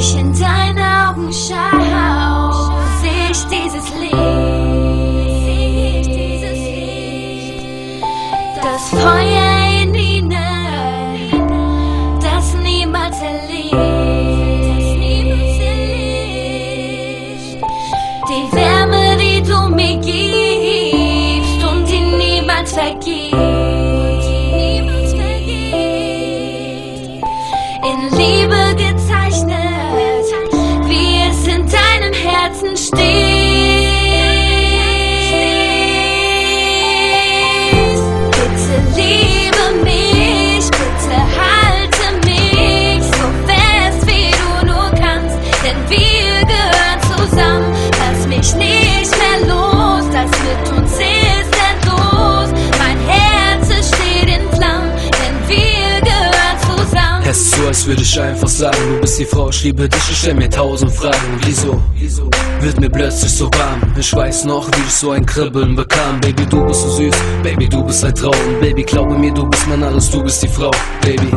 ich in deine Augen schau, seh ich dieses Licht, das Feuer in ihnen, das niemals erlischt, die Wärme, die du mir gibst und die niemals vergisst. In Liebe gezeichnet, wie es in deinem Herzen steht. Bitte liebe mich, bitte halte mich so fest, wie du nur kannst, denn wir gehören zusammen. Lass mich nicht mehr los, das mit uns ist endlos. Mein Herz es steht in Flammen, denn wir gehören zusammen. Es ist so, als würde ich einfach sagen, du bist die Frau, ich liebe dich, ich stell mir 1000 Fragen. Wieso wird mir plötzlich so warm? Ich weiß noch, wie ich so ein Kribbeln bekam. Baby, du bist so süß, Baby, du bist ein Traum. Baby, glaube mir, du bist mein alles, du bist die Frau. Baby,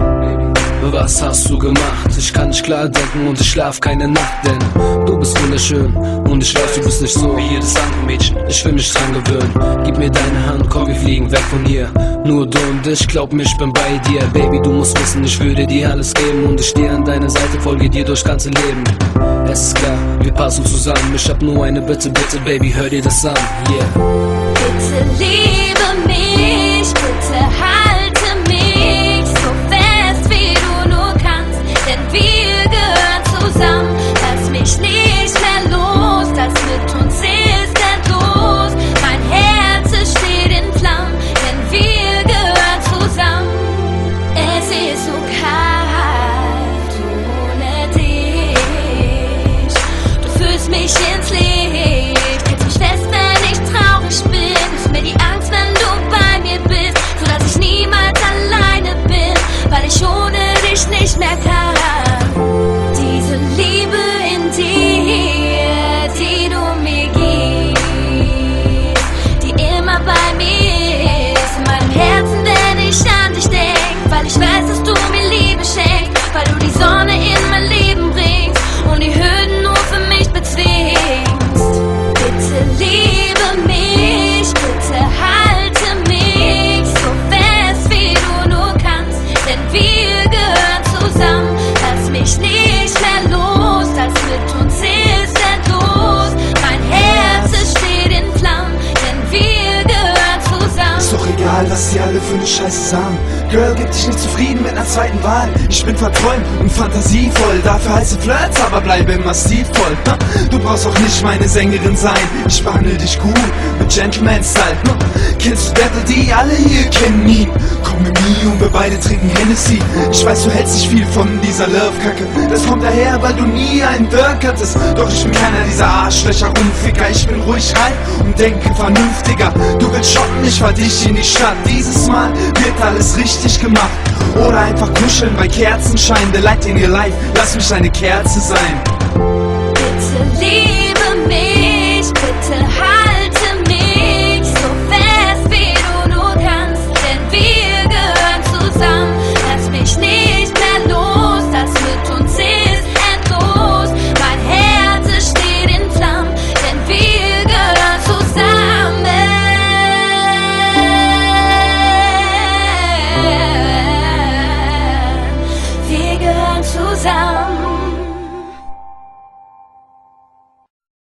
was hast du gemacht? Ich kann nicht klar denken und ich schlaf keine Nacht, denn du bist wunderschön und ich weiß, du bist nicht so wie jedes andere Mädchen. Ich will mich dran gewöhnen. Gib mir deine Hand, komm, wir fliegen weg von hier. Nur du und ich, glaub mir, ich bin bei dir. Baby, du musst wissen, ich würde dir alles geben und ich stehe an deiner Seite, folge dir durchs ganze Leben. Es ist klar, wir passen zusammen. Ich hab nur eine Bitte, bitte, Baby, hör dir das an, yeah. Bitte liebe mich, bitte halte mich so fest, wie du nur kannst, denn wir gehören zusammen. Lass mich nicht mehr los, das mit uns ist endlos. Mein Herz es steht in Flammen, denn wir gehören zusammen. Es ist so kalt ohne dich, du führst mich ins Licht, hältst mich fest, wenn ich traurig bin, nimmst mir die Angst, wenn du bei mir bist, sodass ich niemals alleine bin, weil ich ohne dich nicht mehr kann. Diese Liebe in dir, die du mir gibst, die immer bei mir ist, in meinem Herzen, wenn ich an dich denk, weil ich weiß, dass du mir Liebe schenkst, weil du die Sonne in mein Leben bringst und die Hürden nur für mich bezwingst. Bitte liebe mich, bitte halte mich so fest, wie du nur kannst, denn wir gehören zusammen. Lass mich nicht mehr los, das mit uns ist endlos. Mein Herz es steht in Flammen, denn wir gehören zusammen. Ist doch egal, was die alle für eine Scheiße sagen. Girl, gib dich nicht zufrieden mit einer zweiten Wahl. Ich bin verträumt und fantasievoll, dafür heiße Flirts, aber bleibe immer stilvoll. Du brauchst auch nicht meine Sängerin sein, ich behandle dich gut mit Gentleman-Style. Kennst du Battle, die alle hier kennen ihn? Komm mit mir und wir beide trinken Hennessy. Ich weiß, du hältst nicht viel von dieser Love-Kacke, das kommt daher, weil du nie einen Work hattest. Doch ich bin keiner dieser Arschlöcher Rumficker, ich bin ruhig rein und denke vernünftiger. Du willst shoppen, ich fahr dich in die Stadt. Dieses Mal wird alles richtig gemacht. Oder einfach kuscheln bei Kerzenschein. The light in your life, lass mich eine Kerze sein. Bitte liebe mich, bitte halte mich so fest, wie du nur kannst, denn wir gehören zusammen. Lass mich nicht mehr los, das mit uns ist endlos. Mein Herz es steht in Flammen, denn wir gehören zusammen. Wir gehören zusammen.